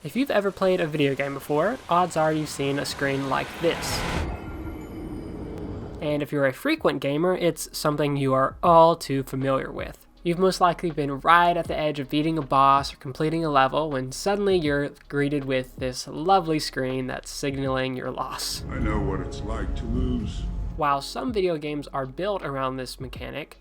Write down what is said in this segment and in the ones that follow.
If you've ever played a video game before, odds are you've seen a screen like this. And if you're a frequent gamer, it's something you are all too familiar with. You've most likely been right at the edge of beating a boss or completing a level when suddenly you're greeted with this lovely screen that's signaling your loss. I know what it's like to lose. While some video games are built around this mechanic,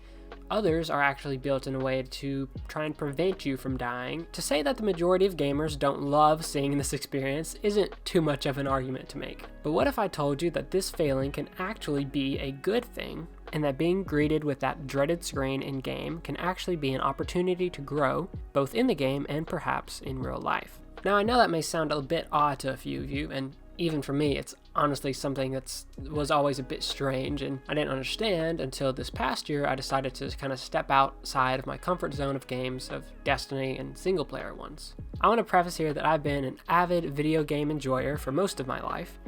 others are actually built in a way to try and prevent you from dying. To say that the majority of gamers don't love seeing this experience isn't too much of an argument to make. But what if I told you that this failing can actually be a good thing, and that being greeted with that dreaded screen in game can actually be an opportunity to grow, both in the game and perhaps in real life? Now, I know that may sound a bit odd to a few of you, and even for me, it's honestly something that was always a bit strange, and I didn't understand until this past year I decided to kind of step outside of my comfort zone of games of Destiny and single player ones. I want to preface here that I've been an avid video game enjoyer for most of my life,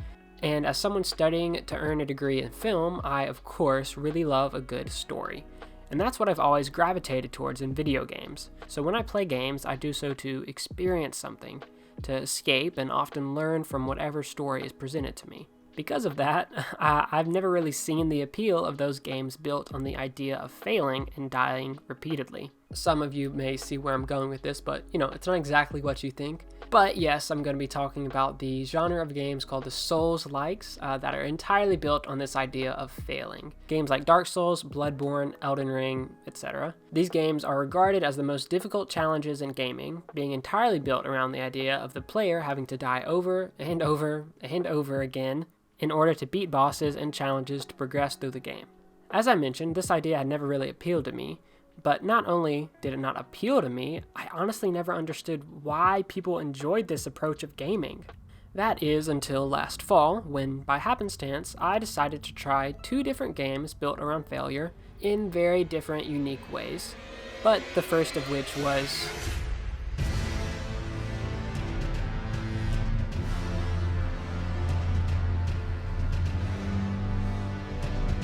and as someone studying to earn a degree in film, I of course really love a good story. And that's what I've always gravitated towards in video games. So when I play games, I do so to experience something, to escape and often learn from whatever story is presented to me. Because of that, I've never really seen the appeal of those games built on the idea of failing and dying repeatedly. Some of you may see where I'm going with this, but it's not exactly what you think. But yes, I'm going to be talking about the genre of games called the Souls-likes that are entirely built on this idea of failing. Games like Dark Souls, Bloodborne, Elden Ring, etc. These games are regarded as the most difficult challenges in gaming, being entirely built around the idea of the player having to die over and over and over again in order to beat bosses and challenges to progress through the game. As I mentioned, this idea had never really appealed to me, but not only did it not appeal to me, I honestly never understood why people enjoyed this approach of gaming. That is until last fall, when by happenstance, I decided to try 2 different games built around failure in very different, unique ways, but the first of which was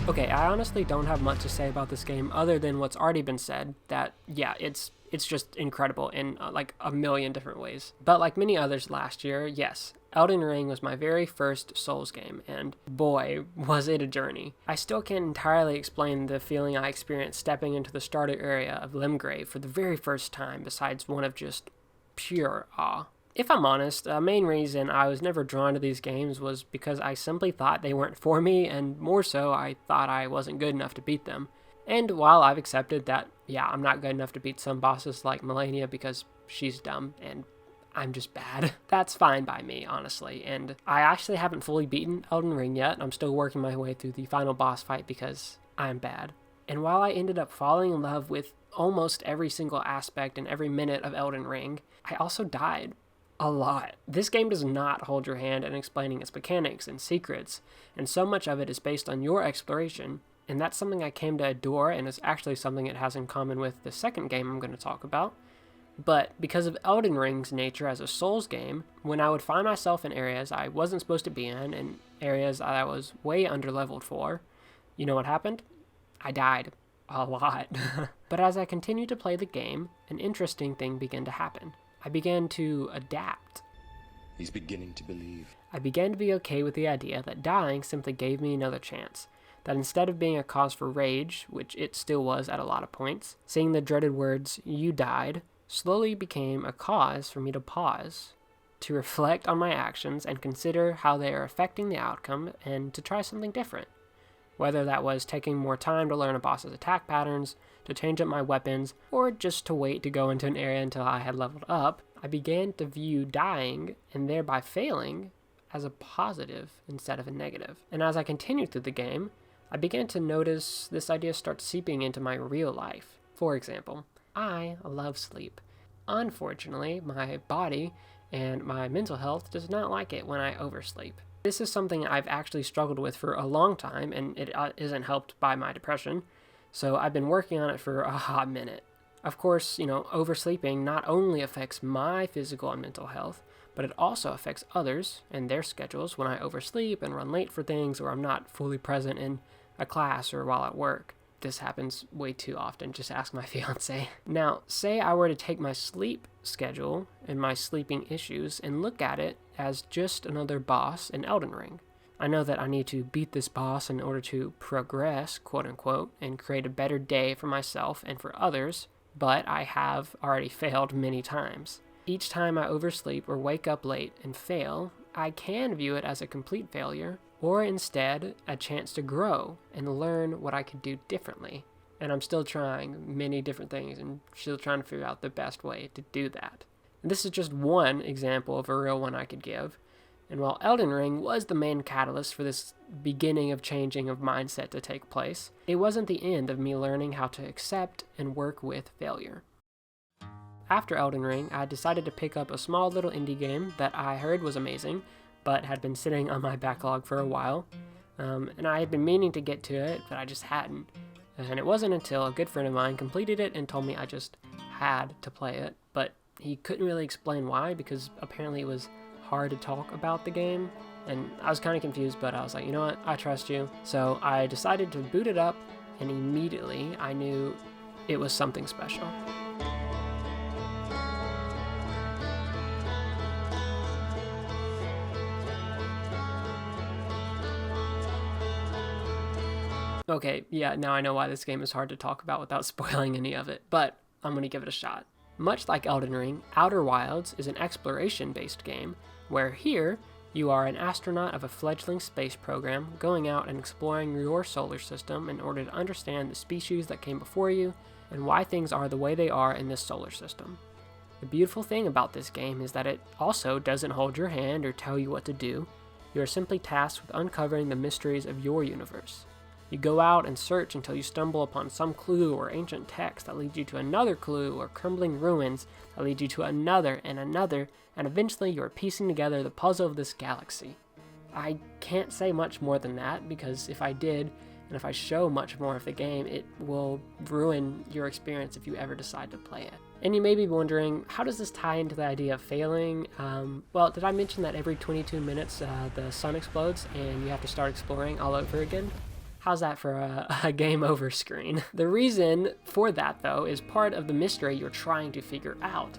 okay, I honestly don't have much to say about this game other than what's already been said, that, yeah, it's just incredible in like a million different ways. But like many others last year, yes, Elden Ring was my very first Souls game, and boy, was it a journey. I still can't entirely explain the feeling I experienced stepping into the starter area of Limgrave for the very first time, besides one of just pure awe. If I'm honest, the main reason I was never drawn to these games was because I simply thought they weren't for me, and more so, I thought I wasn't good enough to beat them. And while I've accepted that, yeah, I'm not good enough to beat some bosses like Melania because she's dumb and I'm just bad, that's fine by me, honestly. And I actually haven't fully beaten Elden Ring yet. I'm still working my way through the final boss fight because I'm bad. And while I ended up falling in love with almost every single aspect and every minute of Elden Ring, I also died. A lot. This game does not hold your hand in explaining its mechanics and secrets, and so much of it is based on your exploration, and that's something I came to adore, and is actually something it has in common with the second game I'm going to talk about. But because of Elden Ring's nature as a Souls game, when I would find myself in areas I wasn't supposed to be in, and areas that I was way underleveled for, you know what happened? I died. A lot. But as I continued to play the game, an interesting thing began to happen. I began to adapt. He's beginning to believe. I began to be okay with the idea that dying simply gave me another chance. That instead of being a cause for rage, which it still was at a lot of points, seeing the dreaded words, "you died," slowly became a cause for me to pause, to reflect on my actions and consider how they are affecting the outcome and to try something different. Whether that was taking more time to learn a boss's attack patterns, to change up my weapons, or just to wait to go into an area until I had leveled up, I began to view dying, and thereby failing, as a positive instead of a negative. And as I continued through the game, I began to notice this idea start seeping into my real life. For example, I love sleep. Unfortunately, my body and my mental health does not like it when I oversleep. This is something I've actually struggled with for a long time, and it isn't helped by my depression, so I've been working on it for a hot minute. Of course, oversleeping not only affects my physical and mental health, but it also affects others and their schedules when I oversleep and run late for things, or I'm not fully present in a class or while at work. this happens way too often. Just ask my fiance. Now, say I were to take my sleep schedule and my sleeping issues and look at it as just another boss in Elden Ring. I know that I need to beat this boss in order to progress, quote unquote, and create a better day for myself and for others, but I have already failed many times. Each time I oversleep or wake up late and fail, I can view it as a complete failure, or instead a chance to grow and learn what I could do differently. And I'm still trying many different things and still trying to figure out the best way to do that. And this is just one example of a real one I could give. And while Elden Ring was the main catalyst for this beginning of changing of mindset to take place, it wasn't the end of me learning how to accept and work with failure. After Elden Ring, I decided to pick up a small little indie game that I heard was amazing, but had been sitting on my backlog for a while. And I had been meaning to get to it, but I just hadn't. And it wasn't until a good friend of mine completed it and told me I just had to play it, but he couldn't really explain why, because apparently it was hard to talk about the game, and I was kind of confused, but I was like, you know what, I trust you. So I decided to boot it up, and immediately I knew it was something special. Okay, yeah, now I know why this game is hard to talk about without spoiling any of it, but I'm going to give it a shot. Much like Elden Ring, Outer Wilds is an exploration-based game, where here, you are an astronaut of a fledgling space program going out and exploring your solar system in order to understand the species that came before you and why things are the way they are in this solar system. The beautiful thing about this game is that it also doesn't hold your hand or tell you what to do. You are simply tasked with uncovering the mysteries of your universe. You go out and search until you stumble upon some clue or ancient text that leads you to another clue, or crumbling ruins that lead you to another, and eventually you are piecing together the puzzle of this galaxy. I can't say much more than that, because if I did, and if I show much more of the game, it will ruin your experience if you ever decide to play it. And you may be wondering, how does this tie into the idea of failing? Well, did I mention that every 22 minutes the sun explodes and you have to start exploring all over again? How's that for a game over screen? The reason for that, though, is part of the mystery you're trying to figure out.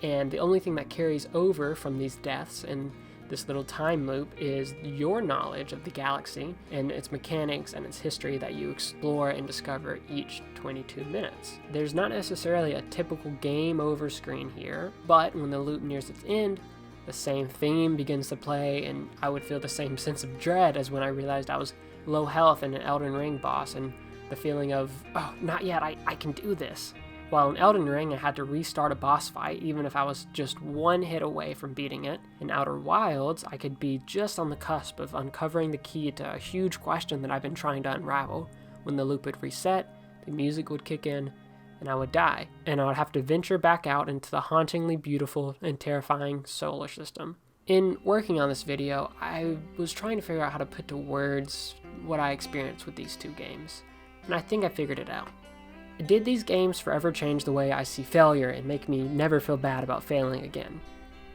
And the only thing that carries over from these deaths and this little time loop is your knowledge of the galaxy and its mechanics and its history that you explore and discover each 22 minutes. There's not necessarily a typical game over screen here, but when the loop nears its end, the same theme begins to play, and I would feel the same sense of dread as when I realized I was low health in an Elden Ring boss, and the feeling of, oh, not yet, I can do this. While in Elden Ring, I had to restart a boss fight, even if I was just one hit away from beating it. In Outer Wilds, I could be just on the cusp of uncovering the key to a huge question that I've been trying to unravel. When the loop would reset, the music would kick in, and I would die, and I would have to venture back out into the hauntingly beautiful and terrifying solar system. In working on this video, I was trying to figure out how to put to words what I experienced with these two games, and I think I figured it out. Did these games forever change the way I see failure and make me never feel bad about failing again?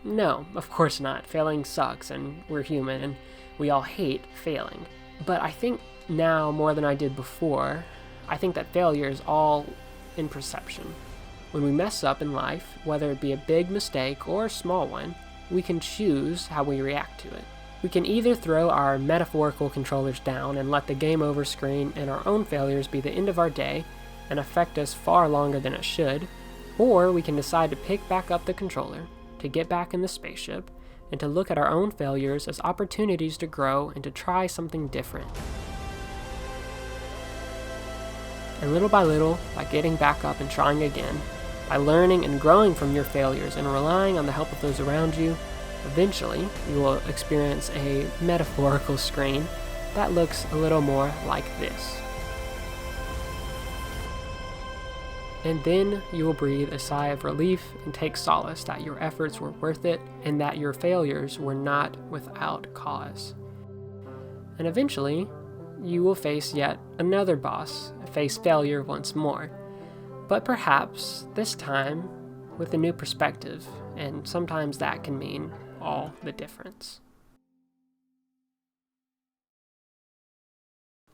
No, of course not. Failing sucks, and we're human, and we all hate failing. But I think now, more than I did before, I think that failure is all in perception. When we mess up in life, whether it be a big mistake or a small one, we can choose how we react to it. We can either throw our metaphorical controllers down and let the game over screen and our own failures be the end of our day and affect us far longer than it should, or we can decide to pick back up the controller, to get back in the spaceship, and to look at our own failures as opportunities to grow and to try something different. And little by little, by getting back up and trying again, by learning and growing from your failures and relying on the help of those around you, eventually you will experience a metaphorical screen that looks a little more like this. And then you will breathe a sigh of relief and take solace that your efforts were worth it and that your failures were not without cause. And eventually, you will face yet another boss, face failure once more. But perhaps this time with a new perspective, and sometimes that can mean all the difference.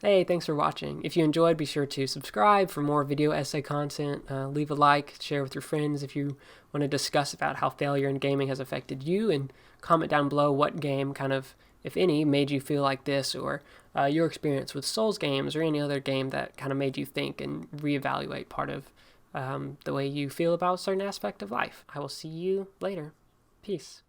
Hey, thanks for watching. If you enjoyed, be sure to subscribe for more video essay content. Leave a like, share with your friends if you want to discuss about how failure in gaming has affected you, and comment down below what game kind of, if any, made you feel like this, or your experience with Souls games or any other game that kind of made you think and reevaluate part of the way you feel about a certain aspect of life. I will see you later. Peace.